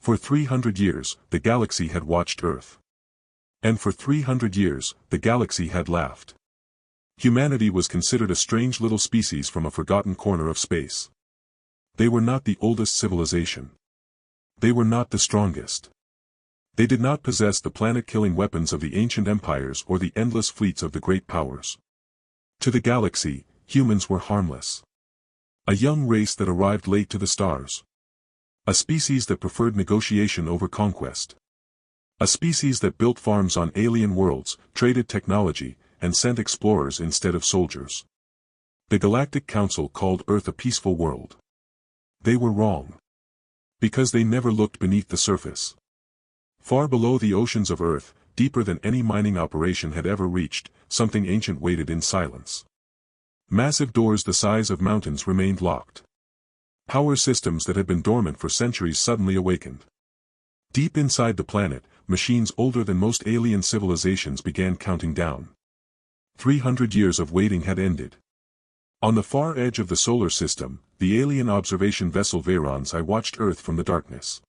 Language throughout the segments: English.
For 300 years, the galaxy had watched Earth. And for 300 years, the galaxy had laughed. Humanity was considered a strange little species from a forgotten corner of space. They were not the oldest civilization. They were not the strongest. They did not possess the planet-killing weapons of the ancient empires or the endless fleets of the great powers. To the galaxy, humans were harmless. A young race that arrived late to the stars. A species that preferred negotiation over conquest. A species that built farms on alien worlds, traded technology, and sent explorers instead of soldiers. The Galactic Council called Earth a peaceful world. They were wrong. Because they never looked beneath the surface. Far below the oceans of Earth, deeper than any mining operation had ever reached, something ancient waited in silence. Massive doors the size of mountains remained locked. Power systems that had been dormant for centuries suddenly awakened. Deep inside the planet, machines older than most alien civilizations began counting down. 300 years of waiting had ended. On the far edge of the solar system, the alien observation vessel Vayrons I watched Earth from the darkness.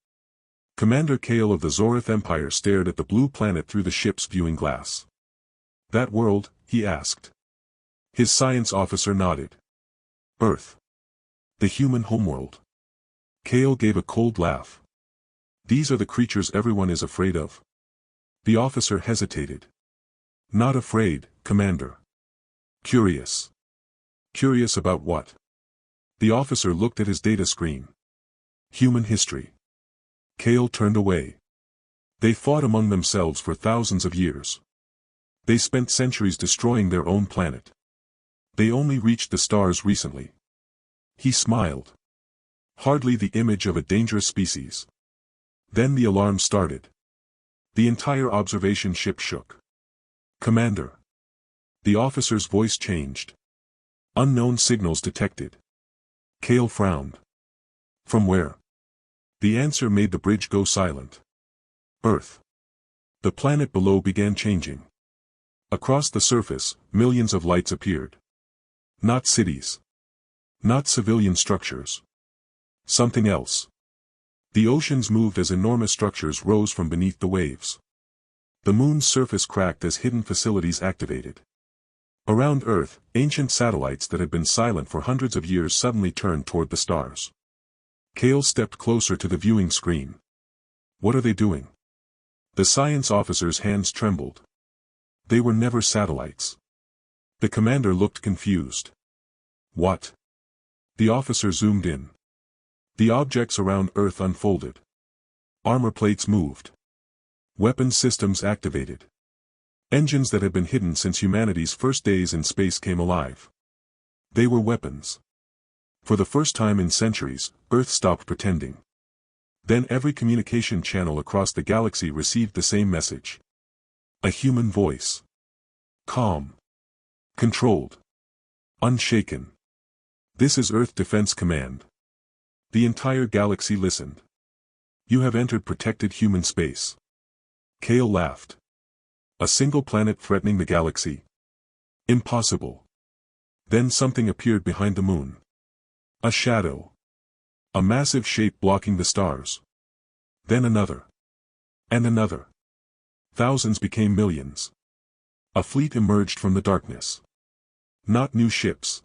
Commander Kale of the Zorith Empire stared at the blue planet through the ship's viewing glass. "That world?" he asked. His science officer nodded. "Earth. The human homeworld." Kale gave a cold laugh. "These are the creatures everyone is afraid of?" The officer hesitated. "Not afraid, Commander. Curious." "Curious about what?" The officer looked at his data screen. "Human history." Kale turned away. "They fought among themselves for thousands of years. They spent centuries destroying their own planet. They only reached the stars recently." He smiled. "Hardly the image of a dangerous species." Then the alarm started. The entire observation ship shook. "Commander." The officer's voice changed. "Unknown signals detected." Kale frowned. "From where?" The answer made the bridge go silent. "Earth." The planet below began changing. Across the surface, millions of lights appeared. Not cities. Not civilian structures. Something else. The oceans moved as enormous structures rose from beneath the waves. The moon's surface cracked as hidden facilities activated. Around Earth, ancient satellites that had been silent for hundreds of years suddenly turned toward the stars. Kale stepped closer to the viewing screen. "What are they doing?" The science officer's hands trembled. "They were never satellites." The commander looked confused. "What?" The officer zoomed in. The objects around Earth unfolded. Armor plates moved. Weapons systems activated. Engines that had been hidden since humanity's first days in space came alive. They were weapons. For the first time in centuries, Earth stopped pretending. Then every communication channel across the galaxy received the same message. A human voice. Calm. Controlled. Unshaken. "This is Earth Defense Command." The entire galaxy listened. "You have entered protected human space." Kale laughed. "A single planet threatening the galaxy? Impossible." Then something appeared behind the moon. A shadow. A massive shape blocking the stars. Then another. And another. Thousands became millions. A fleet emerged from the darkness. Not new ships.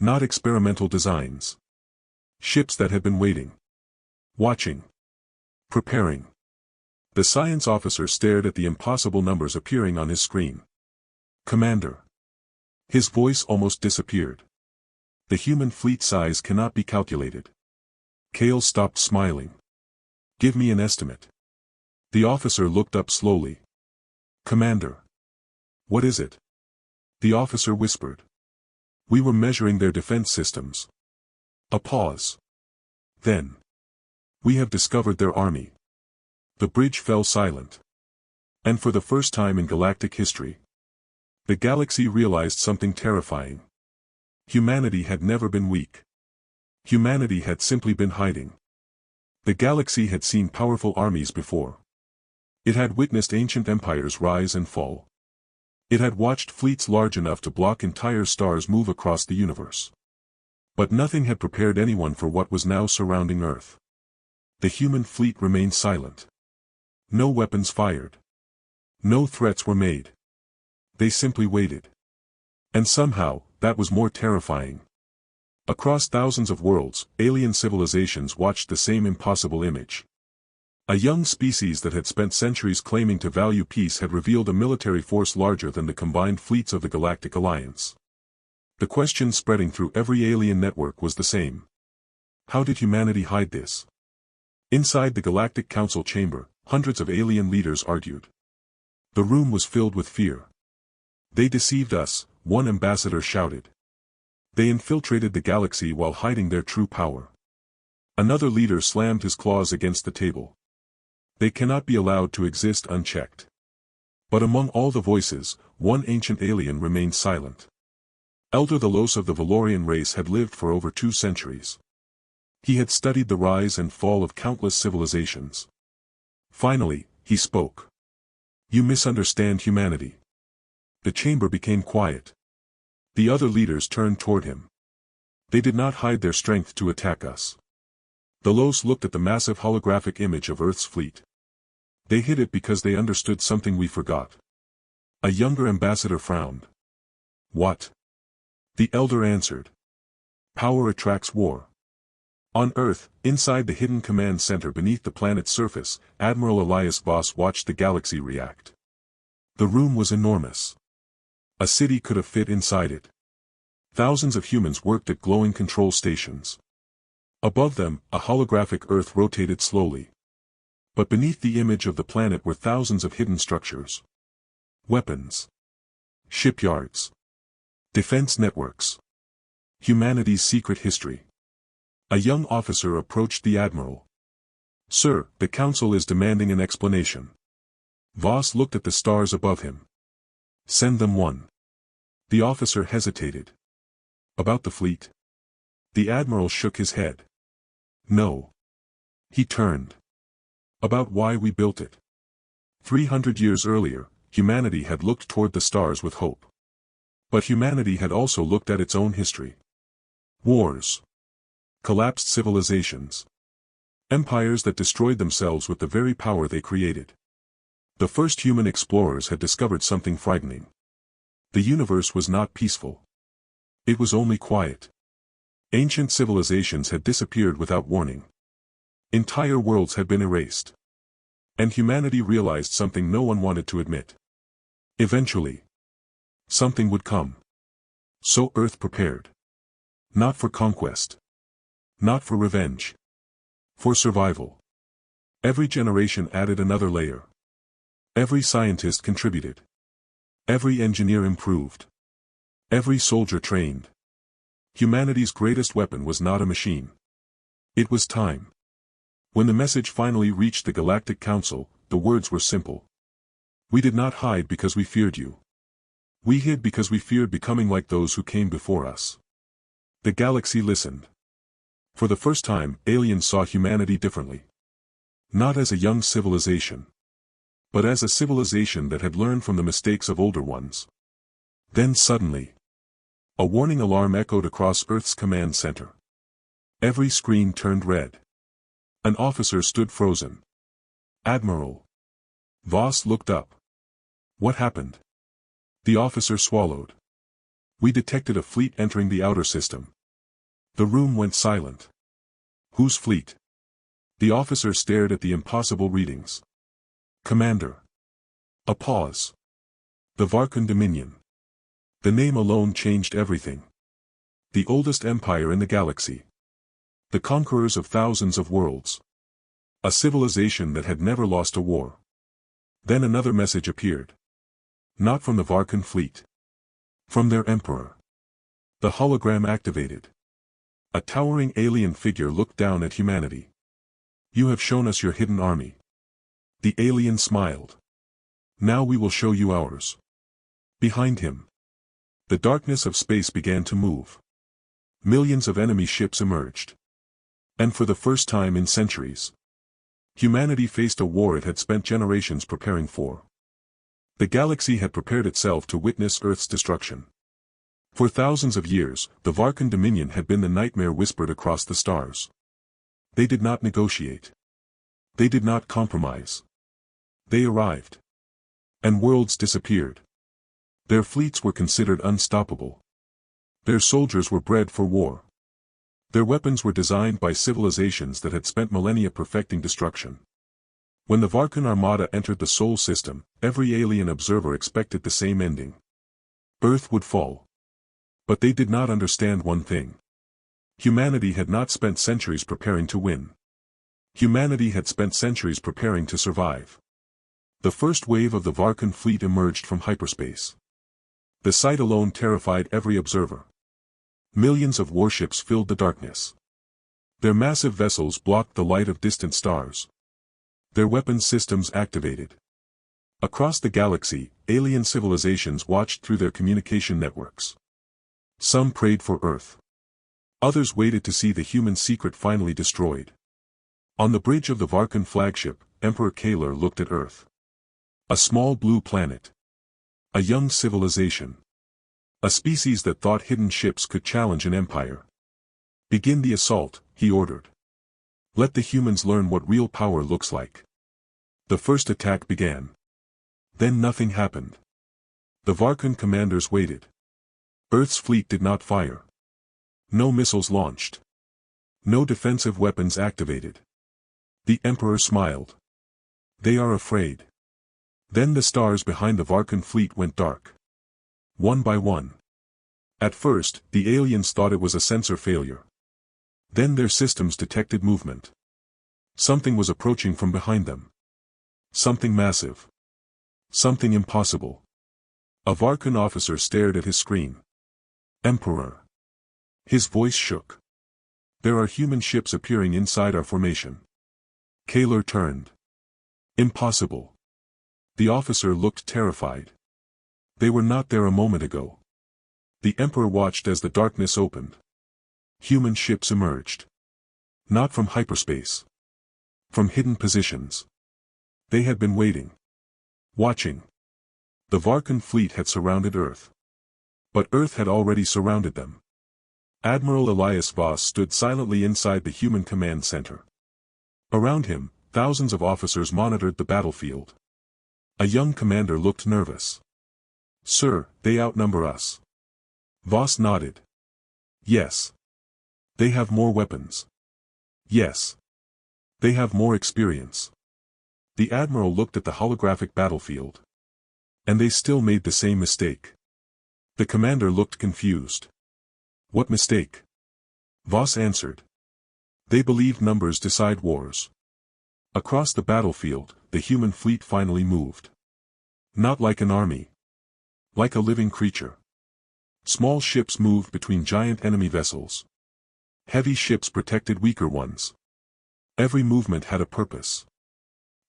Not experimental designs. Ships that had been waiting. Watching. Preparing. The science officer stared at the impossible numbers appearing on his screen. "Commander." His voice almost disappeared. "The human fleet size cannot be calculated." Kale stopped smiling. "Give me an estimate." The officer looked up slowly. "Commander." "What is it?" The officer whispered. "We were measuring their defense systems." A pause. Then. "We have discovered their army." The bridge fell silent. And for the first time in galactic history, the galaxy realized something terrifying. Humanity had never been weak. Humanity had simply been hiding. The galaxy had seen powerful armies before. It had witnessed ancient empires rise and fall. It had watched fleets large enough to block entire stars move across the universe. But nothing had prepared anyone for what was now surrounding Earth. The human fleet remained silent. No weapons fired. No threats were made. They simply waited. And somehow, that was more terrifying. Across thousands of worlds, alien civilizations watched the same impossible image. A young species that had spent centuries claiming to value peace had revealed a military force larger than the combined fleets of the Galactic Alliance. The question spreading through every alien network was the same. How did humanity hide this? Inside the Galactic Council chamber, hundreds of alien leaders argued. The room was filled with fear. They deceived us, one ambassador shouted. They infiltrated the galaxy while hiding their true power. Another leader slammed his claws against the table. They cannot be allowed to exist unchecked. But among all the voices, one ancient alien remained silent. Elder Thalos of the Valorian race had lived for over 2 centuries. He had studied the rise and fall of countless civilizations. Finally, he spoke. You misunderstand humanity. The chamber became quiet. The other leaders turned toward him. They did not hide their strength to attack us. Thalos looked at the massive holographic image of Earth's fleet. They hid it because they understood something we forgot. A younger ambassador frowned. What? The elder answered. Power attracts war. On Earth, inside the hidden command center beneath the planet's surface, Admiral Elias Voss watched the galaxy react. The room was enormous. A city could have fit inside it. Thousands of humans worked at glowing control stations. Above them, a holographic Earth rotated slowly. But beneath the image of the planet were thousands of hidden structures. Weapons. Shipyards. Defense networks. Humanity's secret history. A young officer approached the admiral. Sir, the council is demanding an explanation. Voss looked at the stars above him. Send them one. The officer hesitated. About the fleet? The admiral shook his head. No. He turned. About why we built it. 300 years earlier, humanity had looked toward the stars with hope. But humanity had also looked at its own history. Wars. Collapsed civilizations. Empires that destroyed themselves with the very power they created. The first human explorers had discovered something frightening. The universe was not peaceful. It was only quiet. Ancient civilizations had disappeared without warning. Entire worlds had been erased. And humanity realized something no one wanted to admit. Eventually, something would come. So Earth prepared. Not for conquest. Not for revenge. For survival. Every generation added another layer. Every scientist contributed. Every engineer improved. Every soldier trained. Humanity's greatest weapon was not a machine. It was time. When the message finally reached the Galactic Council, the words were simple. We did not hide because we feared you. We hid because we feared becoming like those who came before us. The galaxy listened. For the first time, aliens saw humanity differently. Not as a young civilization. But as a civilization that had learned from the mistakes of older ones. Then suddenly, a warning alarm echoed across Earth's command center. Every screen turned red. An officer stood frozen. Admiral. Voss looked up. What happened? The officer swallowed. We detected a fleet entering the outer system. The room went silent. Whose fleet? The officer stared at the impossible readings. Commander. A pause. The Varkan Dominion. The name alone changed everything. The oldest empire in the galaxy. The conquerors of thousands of worlds. A civilization that had never lost a war. Then another message appeared. Not from the Varkan fleet. From their emperor. The hologram activated. A towering alien figure looked down at humanity. You have shown us your hidden army. The alien smiled. Now we will show you ours. Behind him, the darkness of space began to move. Millions of enemy ships emerged. And for the first time in centuries, humanity faced a war it had spent generations preparing for. The galaxy had prepared itself to witness Earth's destruction. For thousands of years, the Varkan Dominion had been the nightmare whispered across the stars. They did not negotiate. They did not compromise. They arrived. And worlds disappeared. Their fleets were considered unstoppable. Their soldiers were bred for war. Their weapons were designed by civilizations that had spent millennia perfecting destruction. When the Varkan Armada entered the Sol system, every alien observer expected the same ending. Earth would fall. But they did not understand one thing. Humanity had not spent centuries preparing to win. Humanity had spent centuries preparing to survive. The first wave of the Varkan fleet emerged from hyperspace. The sight alone terrified every observer. Millions of warships filled the darkness. Their massive vessels blocked the light of distant stars. Their weapons systems activated. Across the galaxy, alien civilizations watched through their communication networks. Some prayed for Earth. Others waited to see the human secret finally destroyed. On the bridge of the Varkan flagship, Emperor Kaler looked at Earth. A small blue planet. A young civilization. A species that thought hidden ships could challenge an empire. Begin the assault, he ordered. Let the humans learn what real power looks like. The first attack began. Then nothing happened. The Varkan commanders waited. Earth's fleet did not fire. No missiles launched. No defensive weapons activated. The Emperor smiled. They are afraid. Then the stars behind the Varkan fleet went dark. One by one. At first, the aliens thought it was a sensor failure. Then their systems detected movement. Something was approaching from behind them. Something massive. Something impossible. A Varkan officer stared at his screen. Emperor. His voice shook. There are human ships appearing inside our formation. Kaler turned. Impossible. The officer looked terrified. They were not there a moment ago. The Emperor watched as the darkness opened. Human ships emerged. Not from hyperspace. From hidden positions. They had been waiting. Watching. The Varkan fleet had surrounded Earth. But Earth had already surrounded them. Admiral Elias Voss stood silently inside the human command center. Around him, thousands of officers monitored the battlefield. A young commander looked nervous. Sir, they outnumber us. Voss nodded. Yes. They have more weapons. Yes. They have more experience. The admiral looked at the holographic battlefield. And they still made the same mistake. The commander looked confused. What mistake? Voss answered. They believed numbers decide wars. Across the battlefield, the human fleet finally moved. Not like an army. Like a living creature. Small ships moved between giant enemy vessels. Heavy ships protected weaker ones. Every movement had a purpose.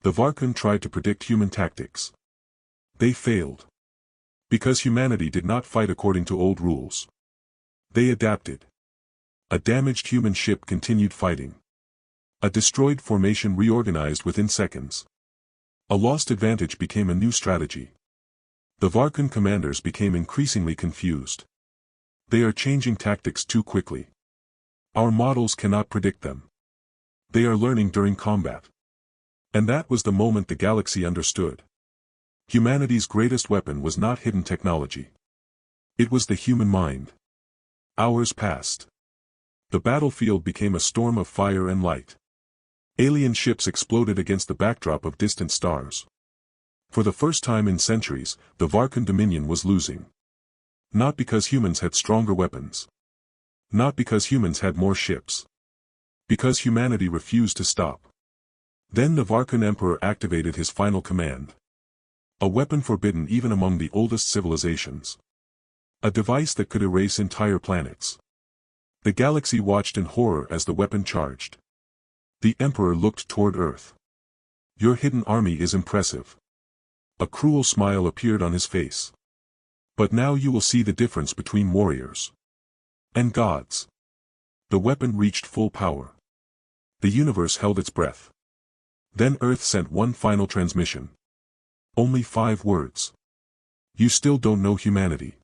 The Varkan tried to predict human tactics. They failed. Because humanity did not fight according to old rules. They adapted. A damaged human ship continued fighting. A destroyed formation reorganized within seconds. A lost advantage became a new strategy. The Varkan commanders became increasingly confused. They are changing tactics too quickly. Our models cannot predict them. They are learning during combat. And that was the moment the galaxy understood. Humanity's greatest weapon was not hidden technology. It was the human mind. Hours passed. The battlefield became a storm of fire and light. Alien ships exploded against the backdrop of distant stars. For the first time in centuries, the Varkan Dominion was losing. Not because humans had stronger weapons. Not because humans had more ships. Because humanity refused to stop. Then the Varkan Emperor activated his final command. A weapon forbidden even among the oldest civilizations. A device that could erase entire planets. The galaxy watched in horror as the weapon charged. The Emperor looked toward Earth. Your hidden army is impressive. A cruel smile appeared on his face. But now you will see the difference between warriors and gods. The weapon reached full power. The universe held its breath. Then Earth sent one final transmission. Only 5 words. You still don't know humanity.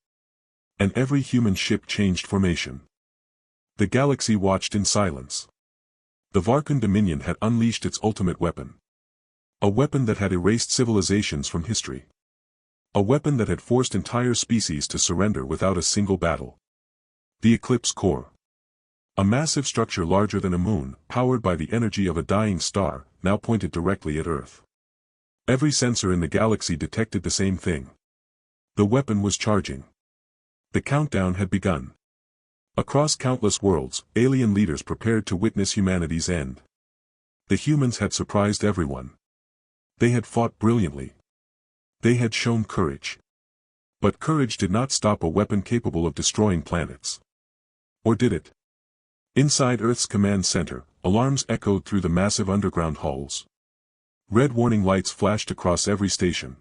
And every human ship changed formation. The galaxy watched in silence. The Varkun Dominion had unleashed its ultimate weapon. A weapon that had erased civilizations from history. A weapon that had forced entire species to surrender without a single battle. The Eclipse Core. A massive structure larger than a moon, powered by the energy of a dying star, now pointed directly at Earth. Every sensor in the galaxy detected the same thing. The weapon was charging. The countdown had begun. Across countless worlds, alien leaders prepared to witness humanity's end. The humans had surprised everyone. They had fought brilliantly. They had shown courage. But courage did not stop a weapon capable of destroying planets. Or did it? Inside Earth's command center, alarms echoed through the massive underground halls. Red warning lights flashed across every station.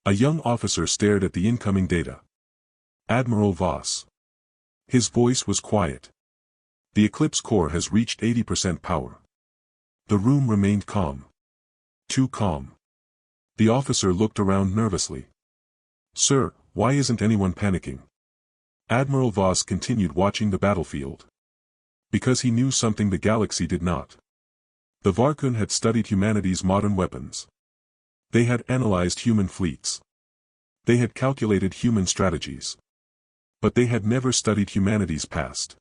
A young officer stared at the incoming data. Admiral Voss. His voice was quiet. The Eclipse Core has reached 80% power. The room remained calm. Too calm. The officer looked around nervously. Sir, why isn't anyone panicking? Admiral Voss continued watching the battlefield. Because he knew something the galaxy did not. The Varkun had studied humanity's modern weapons. They had analyzed human fleets. They had calculated human strategies. But they had never studied humanity's past.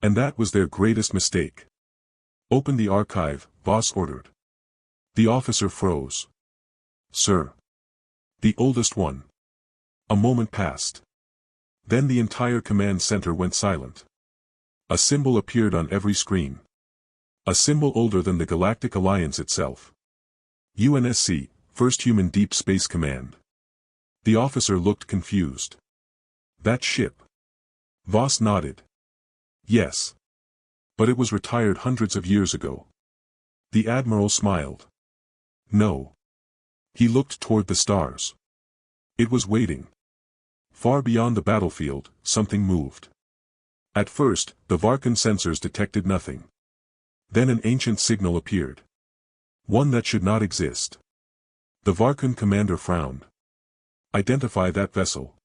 And that was their greatest mistake. Open the archive, Voss ordered. The officer froze. Sir. The oldest one. A moment passed. Then the entire command center went silent. A symbol appeared on every screen. A symbol older than the Galactic Alliance itself. UNSC, First Human Deep Space Command. The officer looked confused. That ship. Voss nodded. Yes. But it was retired hundreds of years ago. The admiral smiled. No. He looked toward the stars. It was waiting. Far beyond the battlefield, something moved. At first, the Varkun sensors detected nothing. Then an ancient signal appeared. One that should not exist. The Varkun commander frowned. Identify that vessel.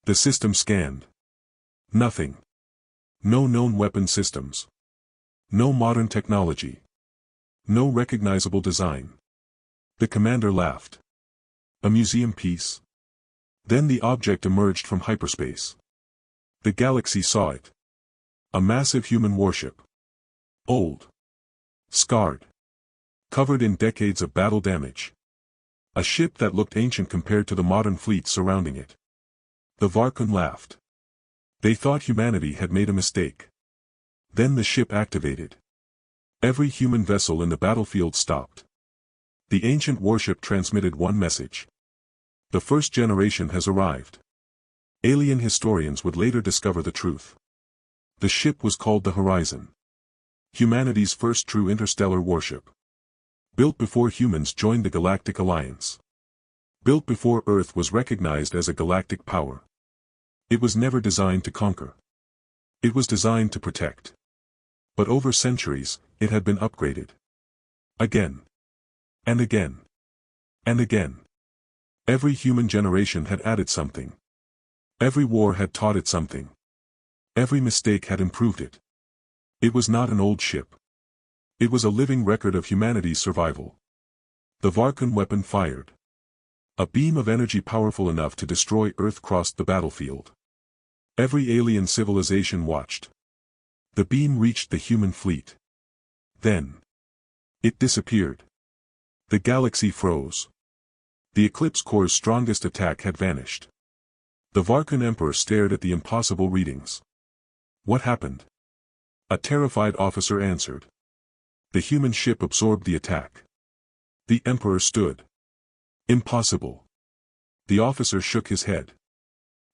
The system scanned. Nothing. No known weapon systems. No modern technology. No recognizable design. The commander laughed. A museum piece? Then the object emerged from hyperspace. The galaxy saw it. A massive human warship. Old. Scarred. Covered in decades of battle damage. A ship that looked ancient compared to the modern fleet surrounding it. The Varkun laughed. They thought humanity had made a mistake. Then the ship activated. Every human vessel in the battlefield stopped. The ancient warship transmitted one message. The first generation has arrived. Alien historians would later discover the truth. The ship was called the Horizon. Humanity's first true interstellar warship. Built before humans joined the Galactic Alliance. Built before Earth was recognized as a galactic power. It was never designed to conquer. It was designed to protect. But over centuries, it had been upgraded. Again. And again. And again. Every human generation had added something. Every war had taught it something. Every mistake had improved it. It was not an old ship. It was a living record of humanity's survival. The Varkun weapon fired. A beam of energy powerful enough to destroy Earth crossed the battlefield. Every alien civilization watched. The beam reached the human fleet. Then. It disappeared. The galaxy froze. The Eclipse Core's strongest attack had vanished. The Varkun Emperor stared at the impossible readings. What happened? A terrified officer answered. The human ship absorbed the attack. The Emperor stood. Impossible. The officer shook his head.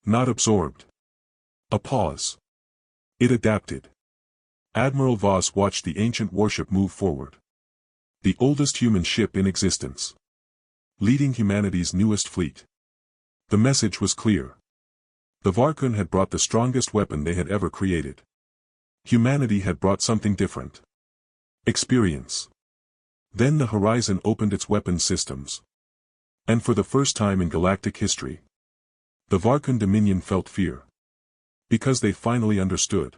Not absorbed. A pause. It adapted. Admiral Voss watched the ancient warship move forward. The oldest human ship in existence. Leading humanity's newest fleet. The message was clear. The Varkun had brought the strongest weapon they had ever created. Humanity had brought something different. Experience. Then the Horizon opened its weapon systems. And for the first time in galactic history, the Varkun Dominion felt fear. Because they finally understood.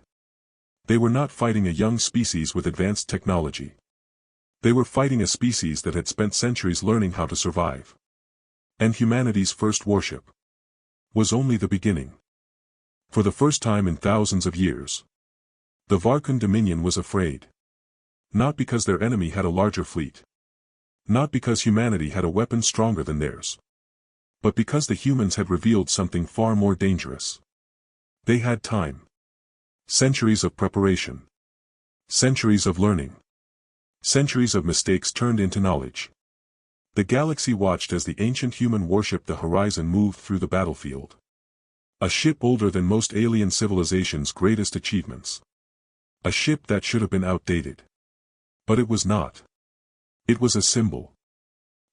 They were not fighting a young species with advanced technology. They were fighting a species that had spent centuries learning how to survive. And humanity's first warship was only the beginning. For the first time in thousands of years, the Varkun Dominion was afraid. Not because their enemy had a larger fleet. Not because humanity had a weapon stronger than theirs. But because the humans had revealed something far more dangerous. They had time. Centuries of preparation. Centuries of learning. Centuries of mistakes turned into knowledge. The galaxy watched as the ancient human warship the Horizon moved through the battlefield. A ship older than most alien civilizations' greatest achievements. A ship that should have been outdated. But it was not. It was a symbol.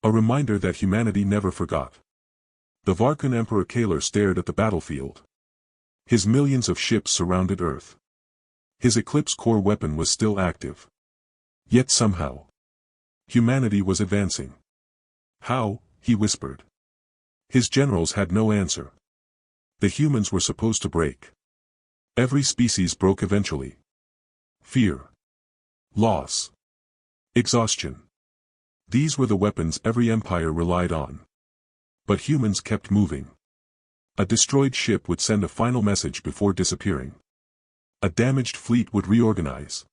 A reminder that humanity never forgot. The Varkun Emperor Kaler stared at the battlefield. His millions of ships surrounded Earth. His Eclipse core weapon was still active. Yet somehow, humanity was advancing. How? He whispered. His generals had no answer. The humans were supposed to break. Every species broke eventually. Fear. Loss. Exhaustion. These were the weapons every empire relied on. But humans kept moving. A destroyed ship would send a final message before disappearing. A damaged fleet would reorganize.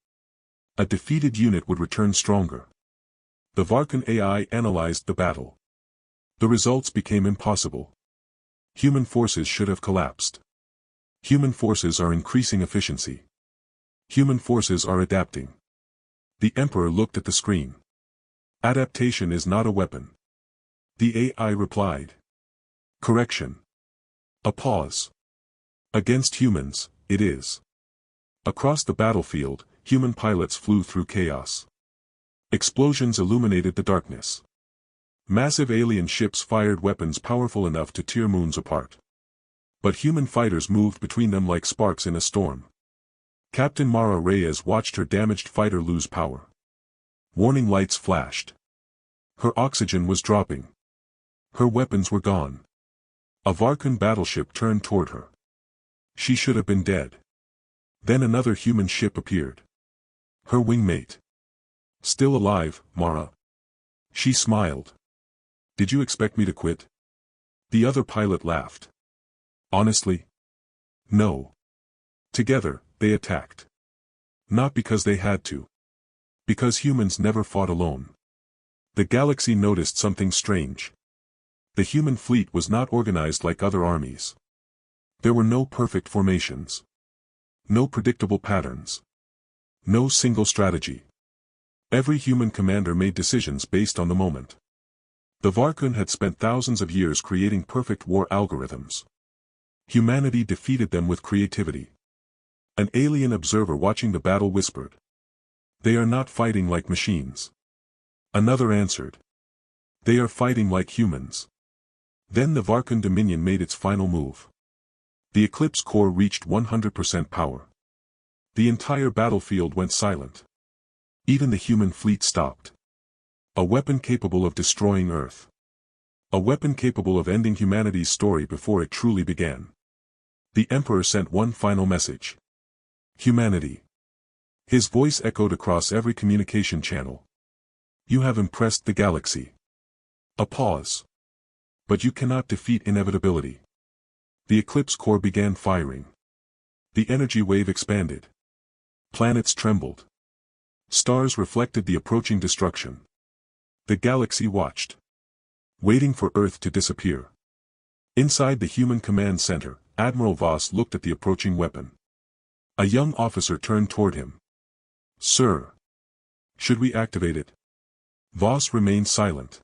A defeated unit would return stronger. The Varkun AI analyzed the battle. The results became impossible. Human forces should have collapsed. Human forces are increasing efficiency. Human forces are adapting. The Emperor looked at the screen. Adaptation is not a weapon. The AI replied. Correction. A pause. Against humans, it is. Across the battlefield, human pilots flew through chaos. Explosions illuminated the darkness. Massive alien ships fired weapons powerful enough to tear moons apart. But human fighters moved between them like sparks in a storm. Captain Mara Reyes watched her damaged fighter lose power. Warning lights flashed. Her oxygen was dropping. Her weapons were gone. A Varkun battleship turned toward her. She should have been dead. Then another human ship appeared. Her wingmate. Still alive, Mara. She smiled. Did you expect me to quit? The other pilot laughed. Honestly? No. Together, they attacked. Not because they had to. Because humans never fought alone. The galaxy noticed something strange. The human fleet was not organized like other armies. There were no perfect formations. No predictable patterns. No single strategy. Every human commander made decisions based on the moment. The Varkun had spent thousands of years creating perfect war algorithms. Humanity defeated them with creativity. An alien observer watching the battle whispered. They are not fighting like machines. Another answered. They are fighting like humans. Then the Varkun Dominion made its final move. The Eclipse core reached 100% power. The entire battlefield went silent. Even the human fleet stopped. A weapon capable of destroying Earth. A weapon capable of ending humanity's story before it truly began. The Emperor sent one final message. Humanity. His voice echoed across every communication channel. You have impressed the galaxy. A pause. But you cannot defeat inevitability. The Eclipse core began firing. The energy wave expanded. Planets trembled. Stars reflected the approaching destruction. The galaxy watched. Waiting for Earth to disappear. Inside the human command center, Admiral Voss looked at the approaching weapon. A young officer turned toward him. Sir. Should we activate it? Voss remained silent.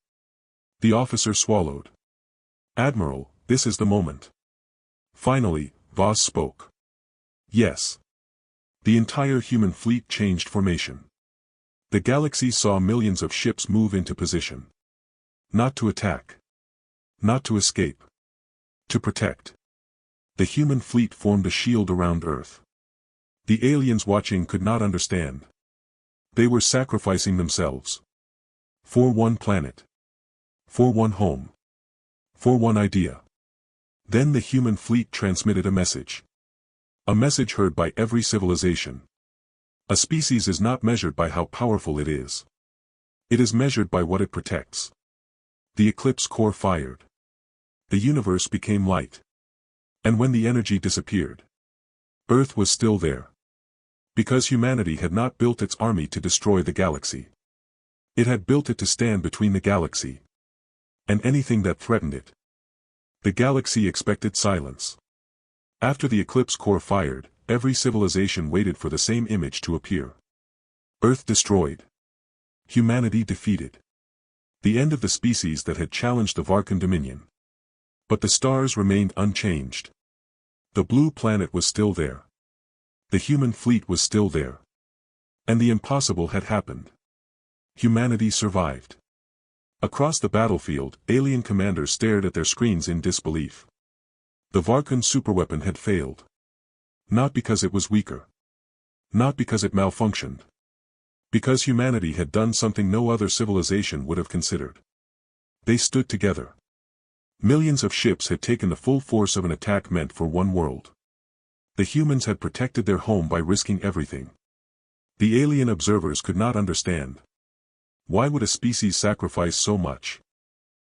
The officer swallowed. Admiral, this is the moment. Finally, Voss spoke. Yes. The entire human fleet changed formation. The galaxy saw millions of ships move into position. Not to attack. Not to escape. To protect. The human fleet formed a shield around Earth. The aliens watching could not understand. They were sacrificing themselves. For one planet. For one home. For one idea. Then the human fleet transmitted a message. A message heard by every civilization. A species is not measured by how powerful it is. It is measured by what it protects. The eclipse core fired. The universe became light. And when the energy disappeared, Earth was still there. Because humanity had not built its army to destroy the galaxy. It had built it to stand between the galaxy and anything that threatened it. The galaxy expected silence. After the eclipse core fired, every civilization waited for the same image to appear. Earth destroyed. Humanity defeated. The end of the species that had challenged the Varkan dominion. But the stars remained unchanged. The blue planet was still there. The human fleet was still there. And the impossible had happened. Humanity survived. Across the battlefield, alien commanders stared at their screens in disbelief. The Varkan superweapon had failed. Not because it was weaker. Not because it malfunctioned. Because humanity had done something no other civilization would have considered. They stood together. Millions of ships had taken the full force of an attack meant for one world. The humans had protected their home by risking everything. The alien observers could not understand. Why would a species sacrifice so much?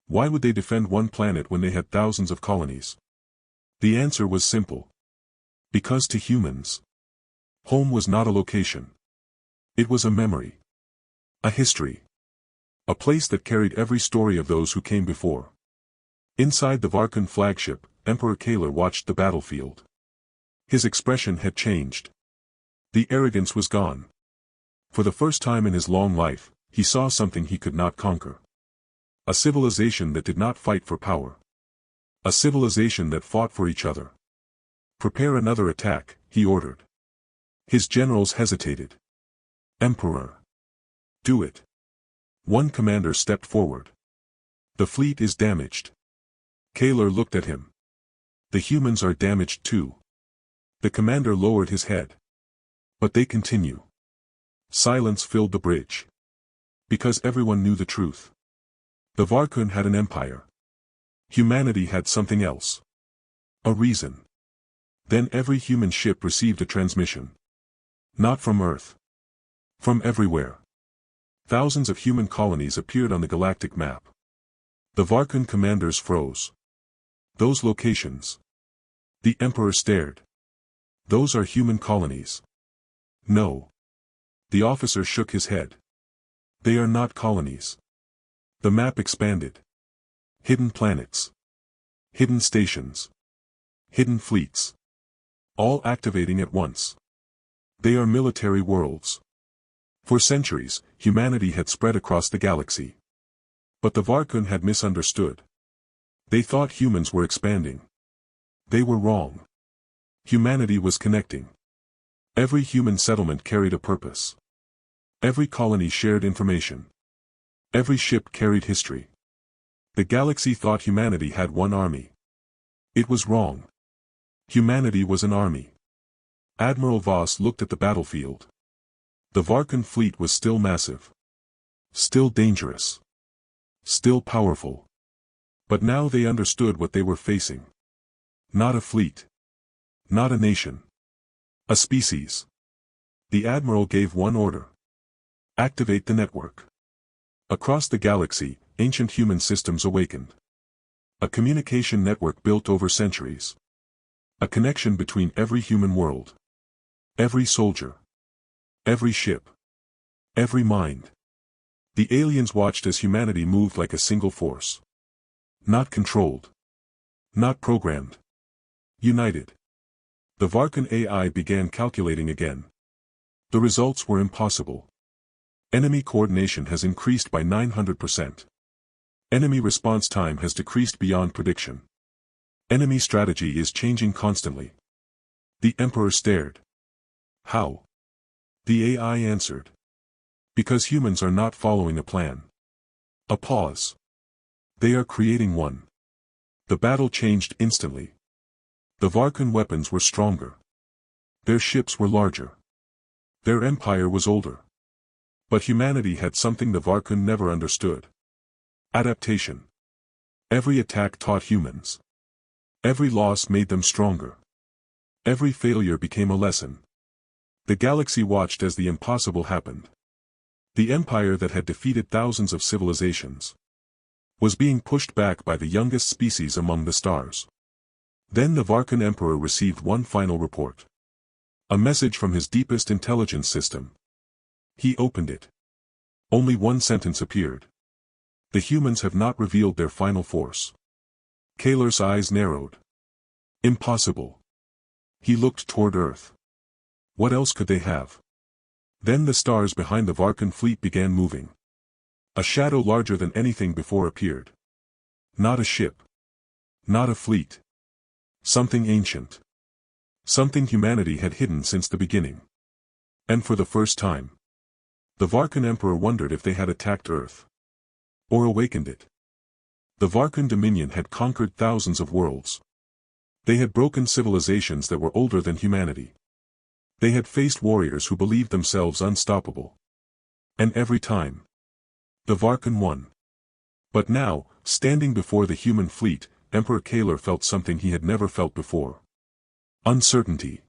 Why would they defend one planet when they had thousands of colonies? The answer was simple. Because to humans, home was not a location. It was a memory. A history. A place that carried every story of those who came before. Inside the Varkan flagship, Emperor Kaler watched the battlefield. His expression had changed. The arrogance was gone. For the first time in his long life, he saw something he could not conquer. A civilization that did not fight for power. A civilization that fought for each other. Prepare another attack, he ordered. His generals hesitated. Emperor. Do it. One commander stepped forward. The fleet is damaged. Kaler looked at him. The humans are damaged too. The commander lowered his head. But they continue. Silence filled the bridge. Because everyone knew the truth. The Varkan had an empire. Humanity had something else. A reason. Then every human ship received a transmission. Not from Earth. From everywhere. Thousands of human colonies appeared on the galactic map. The Varkan commanders froze. Those locations. The Emperor stared. Those are human colonies. No. The officer shook his head. They are not colonies. The map expanded. Hidden planets. Hidden stations. Hidden fleets. All activating at once. They are military worlds. For centuries, humanity had spread across the galaxy. But the Varkan had misunderstood. They thought humans were expanding. They were wrong. Humanity was connecting. Every human settlement carried a purpose. Every colony shared information. Every ship carried history. The galaxy thought humanity had one army. It was wrong. Humanity was an army. Admiral Voss looked at the battlefield. The Varkan fleet was still massive. Still dangerous. Still powerful. But now they understood what they were facing. Not a fleet. Not a nation. A species. The admiral gave one order. Activate the network. Across the galaxy, ancient human systems awakened. A communication network built over centuries. A connection between every human world. Every soldier. Every ship. Every mind. The aliens watched as humanity moved like a single force. Not controlled. Not programmed. United. The Varkan AI began calculating again. The results were impossible. Enemy coordination has increased by 900%. Enemy response time has decreased beyond prediction. Enemy strategy is changing constantly. The Emperor stared. How? The AI answered. Because humans are not following a plan. A pause. They are creating one. The battle changed instantly. The Varkan weapons were stronger. Their ships were larger. Their empire was older. But humanity had something the Varkan never understood. Adaptation. Every attack taught humans. Every loss made them stronger. Every failure became a lesson. The galaxy watched as the impossible happened. The empire that had defeated thousands of civilizations was being pushed back by the youngest species among the stars. Then the Varkan Emperor received one final report. A message from his deepest intelligence system. He opened it. Only one sentence appeared. The humans have not revealed their final force. Kaler's eyes narrowed. Impossible. He looked toward Earth. What else could they have? Then the stars behind the Varkan fleet began moving. A shadow larger than anything before appeared. Not a ship. Not a fleet. Something ancient. Something humanity had hidden since the beginning. And for the first time, the Varkan Emperor wondered if they had attacked Earth. Or awakened it. The Varkan Dominion had conquered thousands of worlds. They had broken civilizations that were older than humanity. They had faced warriors who believed themselves unstoppable. And every time, the Varkan won. But now, standing before the human fleet, Emperor Kaler felt something he had never felt before. Uncertainty.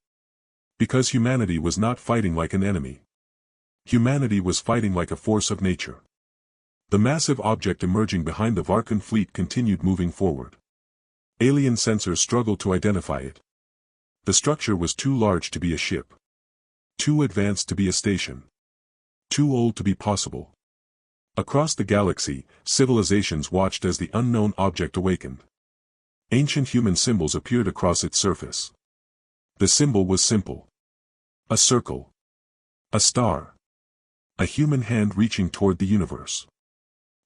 Because humanity was not fighting like an enemy. Humanity was fighting like a force of nature. The massive object emerging behind the Varkan fleet continued moving forward. Alien sensors struggled to identify it. The structure was too large to be a ship. Too advanced to be a station. Too old to be possible. Across the galaxy, civilizations watched as the unknown object awakened. Ancient human symbols appeared across its surface. The symbol was simple. A circle. A star. A human hand reaching toward the universe.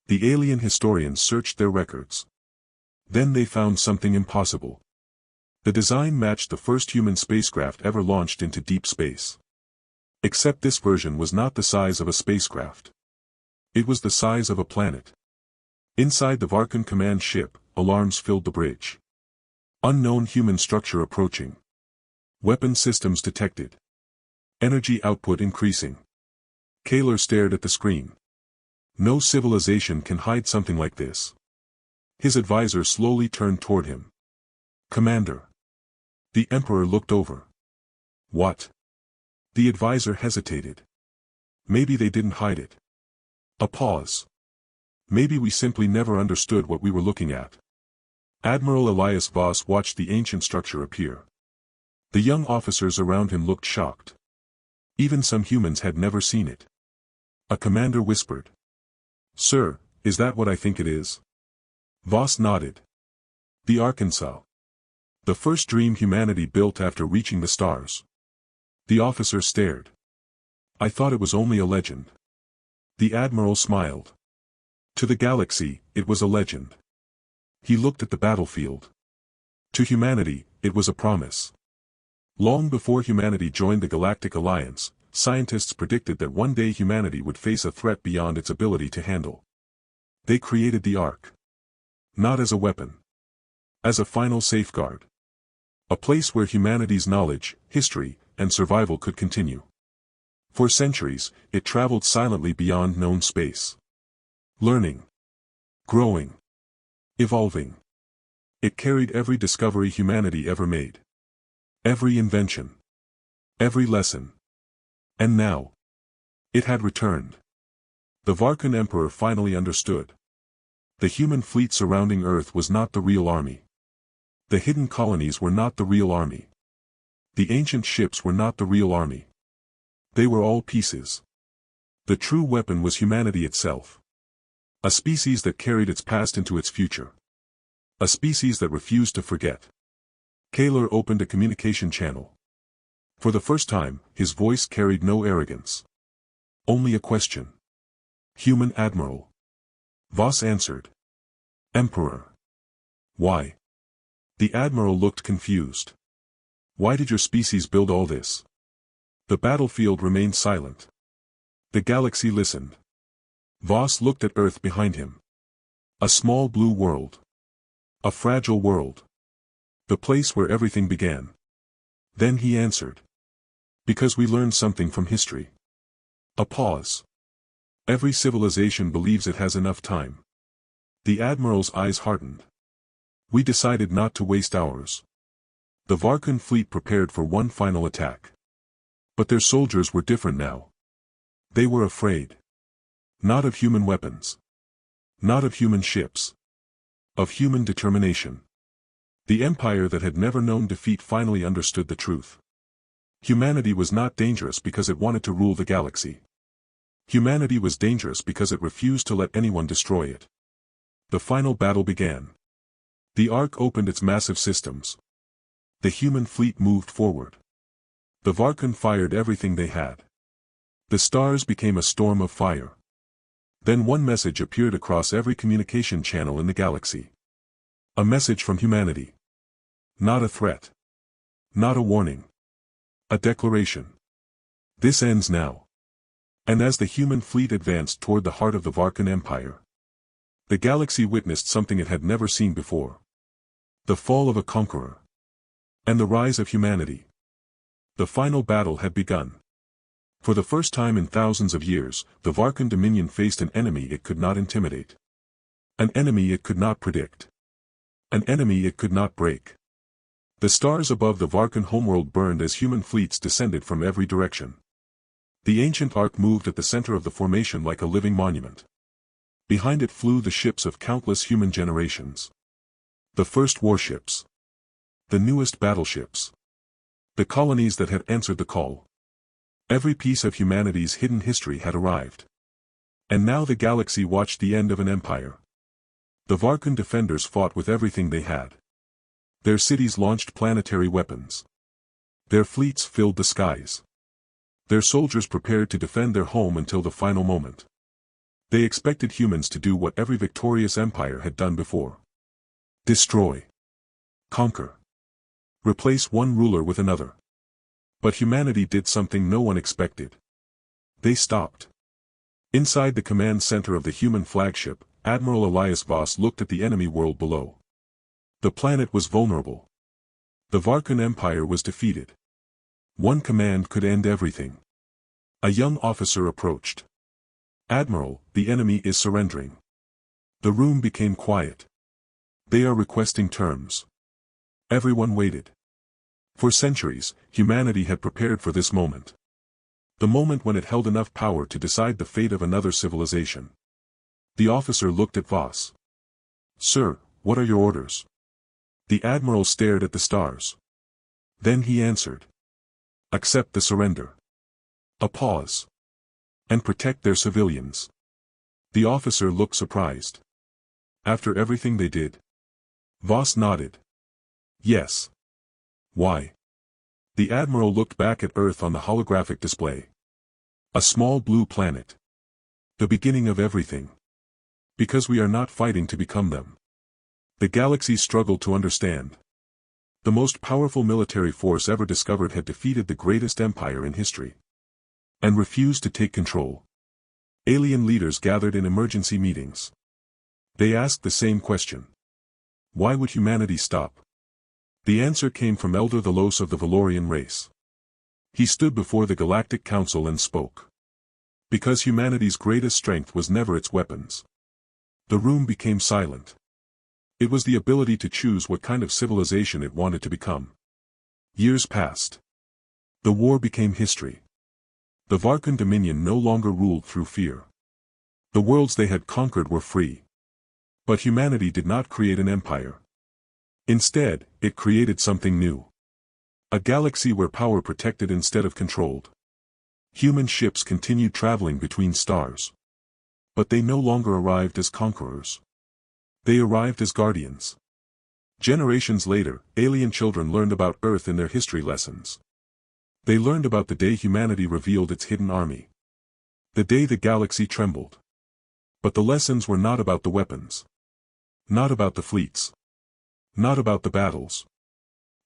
The alien historians searched their records. Then they found something impossible. The design matched the first human spacecraft ever launched into deep space. Except this version was not the size of a spacecraft. It was the size of a planet. Inside the Varkan command ship, alarms filled the bridge. Unknown human structure approaching. Weapon systems detected. Energy output increasing. Kaler stared at the screen. No civilization can hide something like this. His advisor slowly turned toward him. Commander. The Emperor looked over. What? The advisor hesitated. Maybe they didn't hide it. A pause. Maybe we simply never understood what we were looking at. Admiral Elias Voss watched the ancient structure appear. The young officers around him looked shocked. Even some humans had never seen it. A commander whispered. Sir, is that what I think it is? Voss nodded. The Arkansas. The first dream humanity built after reaching the stars. The officer stared. I thought it was only a legend. The admiral smiled. To the galaxy, it was a legend. He looked at the battlefield. To humanity, it was a promise. Long before humanity joined the Galactic Alliance, scientists predicted that one day humanity would face a threat beyond its ability to handle. They created the Ark. Not as a weapon. As a final safeguard. A place where humanity's knowledge, history, and survival could continue. For centuries, it traveled silently beyond known space. Learning. Growing. Evolving. It carried every discovery humanity ever made. Every invention. Every lesson. And now, it had returned. The Varkan Emperor finally understood. The human fleet surrounding Earth was not the real army. The hidden colonies were not the real army. The ancient ships were not the real army. They were all pieces. The true weapon was humanity itself. A species that carried its past into its future. A species that refused to forget. Kaler opened a communication channel. For the first time, his voice carried no arrogance. Only a question. Human Admiral. Voss answered. Emperor. Why? The Admiral looked confused. Why did your species build all this? The battlefield remained silent. The galaxy listened. Voss looked at Earth behind him. A small blue world. A fragile world. The place where everything began. Then he answered. Because we learned something from history. A pause. Every civilization believes it has enough time. The Admiral's eyes hardened. We decided not to waste ours. The Varkan fleet prepared for one final attack. But their soldiers were different now. They were afraid. Not of human weapons. Not of human ships. Of human determination. The empire that had never known defeat finally understood the truth. Humanity was not dangerous because it wanted to rule the galaxy. Humanity was dangerous because it refused to let anyone destroy it. The final battle began. The Ark opened its massive systems. The human fleet moved forward. The Varkan fired everything they had. The stars became a storm of fire. Then one message appeared across every communication channel in the galaxy. A message from humanity. Not a threat. Not a warning. A declaration. This ends now. And as the human fleet advanced toward the heart of the Varkan Empire, the galaxy witnessed something it had never seen before. The fall of a conqueror. And the rise of humanity. The final battle had begun. For the first time in thousands of years, the Varkan Dominion faced an enemy it could not intimidate. An enemy it could not predict. An enemy it could not break. The stars above the Varkan homeworld burned as human fleets descended from every direction. The ancient Ark moved at the center of the formation like a living monument. Behind it flew the ships of countless human generations. The first warships. The newest battleships. The colonies that had answered the call. Every piece of humanity's hidden history had arrived. And now the galaxy watched the end of an empire. The Varkan defenders fought with everything they had. Their cities launched planetary weapons. Their fleets filled the skies. Their soldiers prepared to defend their home until the final moment. They expected humans to do what every victorious empire had done before. Destroy. Conquer. Replace one ruler with another. But humanity did something no one expected. They stopped. Inside the command center of the human flagship, Admiral Elias Voss looked at the enemy world below. The planet was vulnerable. The Varkan Empire was defeated. One command could end everything. A young officer approached. "Admiral, the enemy is surrendering." The room became quiet. "They are requesting terms." Everyone waited. For centuries, humanity had prepared for this moment. The moment when it held enough power to decide the fate of another civilization. The officer looked at Voss. "Sir, what are your orders?" The admiral stared at the stars. Then he answered. "Accept the surrender." A pause. "And protect their civilians." The officer looked surprised. "After everything they did?" Voss nodded. "Yes." "Why?" The admiral looked back at Earth on the holographic display. A small blue planet. The beginning of everything. Because we are not fighting to become them. The galaxy struggled to understand. The most powerful military force ever discovered had defeated the greatest empire in history. And refused to take control. Alien leaders gathered in emergency meetings. They asked the same question. Why would humanity stop? The answer came from Elder Thalos of the Valorian race. He stood before the Galactic Council and spoke. Because humanity's greatest strength was never its weapons. The room became silent. It was the ability to choose what kind of civilization it wanted to become. Years passed. The war became history. The Varkan Dominion no longer ruled through fear. The worlds they had conquered were free. But humanity did not create an empire. Instead, it created something new. A galaxy where power protected instead of controlled. Human ships continued traveling between stars. But they no longer arrived as conquerors. They arrived as guardians. Generations later, alien children learned about Earth in their history lessons. They learned about the day humanity revealed its hidden army. The day the galaxy trembled. But the lessons were not about the weapons. Not about the fleets. Not about the battles.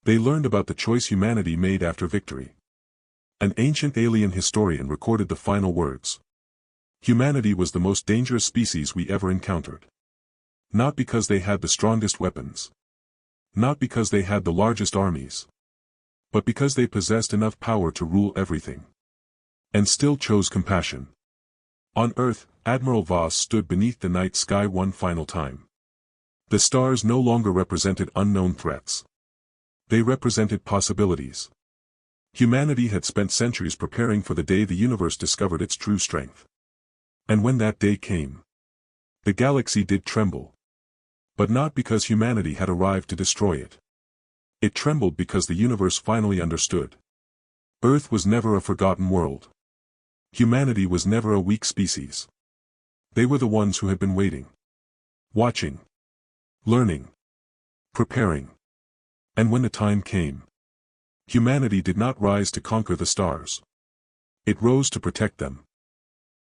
They learned about the choice humanity made after victory. An ancient alien historian recorded the final words. Humanity was the most dangerous species we ever encountered. Not because they had the strongest weapons. Not because they had the largest armies. But because they possessed enough power to rule everything. And still chose compassion. On Earth, Admiral Voss stood beneath the night sky one final time. The stars no longer represented unknown threats. They represented possibilities. Humanity had spent centuries preparing for the day the universe discovered its true strength. And when that day came, the galaxy did tremble. But not because humanity had arrived to destroy it. It trembled because the universe finally understood. Earth was never a forgotten world. Humanity was never a weak species. They were the ones who had been waiting, watching, learning, preparing. And when the time came, humanity did not rise to conquer the stars. It rose to protect them.